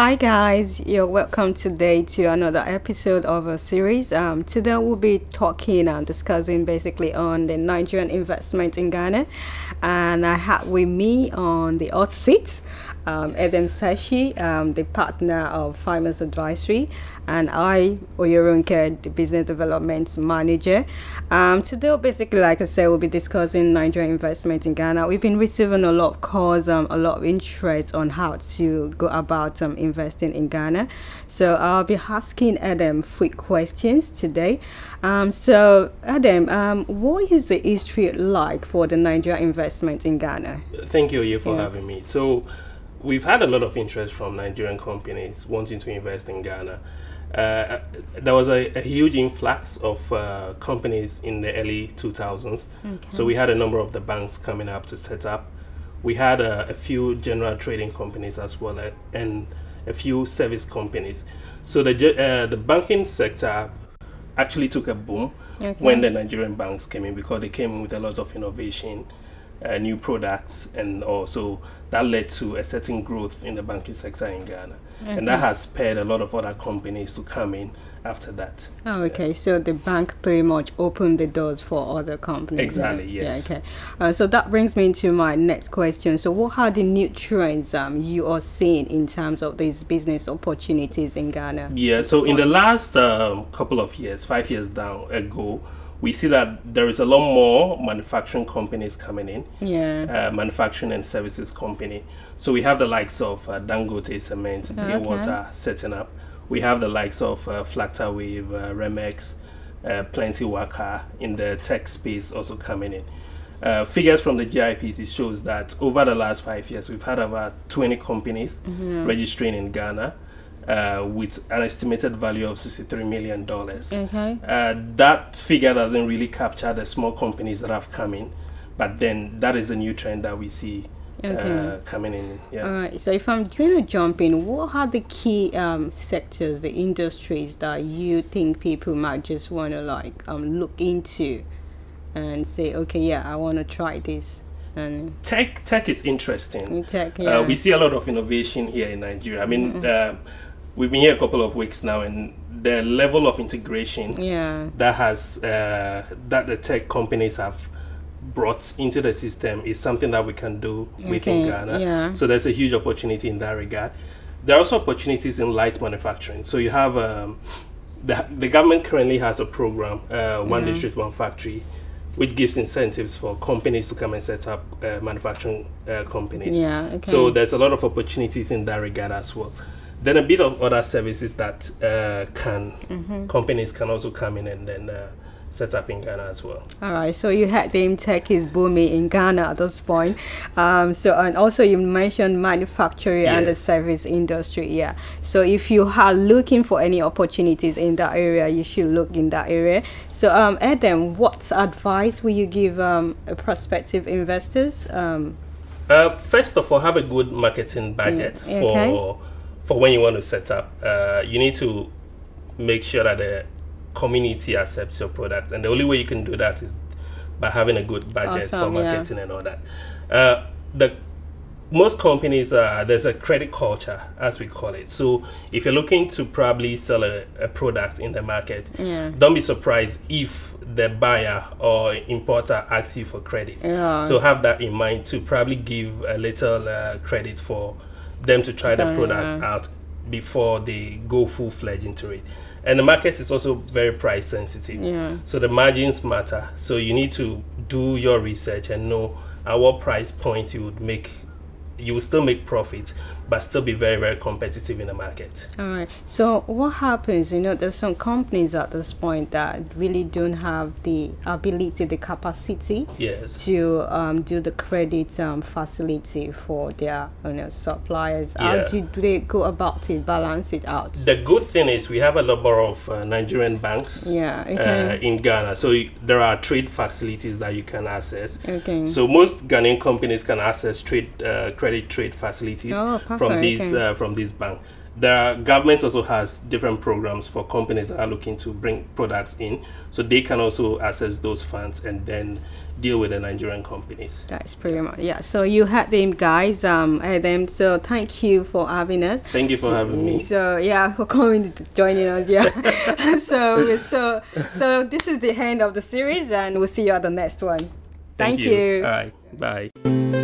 Hi guys, you're welcome today to another episode of a series. Today we'll be talking and discussing basically on the Nigerian investment in Ghana, and I have with me on the hot seat Edem, the partner of Firmus Advisory, and I, Oyeronke, the business development manager. Today, basically, like I said, we'll be discussing Nigerian investment in Ghana. We've been receiving a lot of calls, a lot of interest on how to go about investing in Ghana. So I'll be asking Edem 3 questions today. So Edem, what is the history like for the Nigerian investment in Ghana? Thank you, Oye, for having me. So we've had a lot of interest from Nigerian companies wanting to invest in Ghana. There was a huge influx of companies in the early 2000s. Okay. So we had a number of the banks coming up to set up. We had a few general trading companies as well, and a few service companies. So the banking sector actually took a boom when the Nigerian banks came in, because they came in with a lot of innovation, new products, and also that led to a certain growth in the banking sector in Ghana. And that has spurred a lot of other companies to come in after that. Oh, okay. So the bank pretty much opened the doors for other companies. Exactly, yes. Yeah, okay. So that brings me to my next question. So what are the new trends you are seeing in terms of these business opportunities in Ghana? Yeah, so in the last couple of years, 5 years ago, we see that there is a lot more manufacturing companies coming in. Yeah. Manufacturing and services company. So we have the likes of Dangote Cement, Water setting up. We have the likes of Flactor Wave, Remex, Plenty Waka in the tech space also coming in. Figures from the GIPC shows that over the last 5 years, we've had about 20 companies registering in Ghana. With an estimated value of $63 million. That figure doesn't really capture the small companies that have come in, but then that is a new trend that we see coming in. Yeah. All right. So if I'm going to jump in, what are the key sectors, the industries that you think people might just want to look into and say, okay, yeah, I want to try this? And tech is interesting. Tech, yeah. We see a lot of innovation here in Nigeria. I mean, we've been here a couple of weeks now, and the level of integration that has that the tech companies have brought into the system is something that we can do within Ghana. Yeah. So there's a huge opportunity in that regard. There are also opportunities in light manufacturing. So you have the government currently has a program, One District, One Factory, which gives incentives for companies to come and set up manufacturing companies. Yeah, okay. So there's a lot of opportunities in that regard as well. Then a bit of other services that companies can also come in and then set up in Ghana as well. All right, so you had the tech is booming in Ghana at this point. And also you mentioned manufacturing and the service industry. Yeah. So if you are looking for any opportunities in that area, you should look in that area. So Edem, what advice will you give prospective investors? First of all, have a good marketing budget for when you want to set up. You need to make sure that the community accepts your product, and the only way you can do that is by having a good budget for marketing and all that. Most companies, there's a credit culture, as we call it. So if you're looking to probably sell a product in the market, don't be surprised if the buyer or importer asks you for credit. So have that in mind, to probably give a little credit for them to try the product out before they go full-fledged into it. And the market is also very price sensitive. So the margins matter. So you need to do your research and know at what price point you will still make profit, but still be very, very competitive in the market. All right. So what happens, there's some companies at this point that really don't have the ability, the capacity to do the credit facility for their suppliers. How do they go about it, balance it out? The good thing is we have a number of Nigerian banks in Ghana. So there are trade facilities that you can access. So most Ghanaian companies can access credit trade facilities from this bank. Government also has different programs for companies that are looking to bring products in, so they can also access those funds and then deal with the Nigerian companies. That's pretty much, yeah. So you had them, guys, Edem. So thank you for having us. Thank you for having me. So yeah, for coming to joining us. Yeah. so this is the end of the series, and we'll see you at the next one. Thank you. All right. Bye.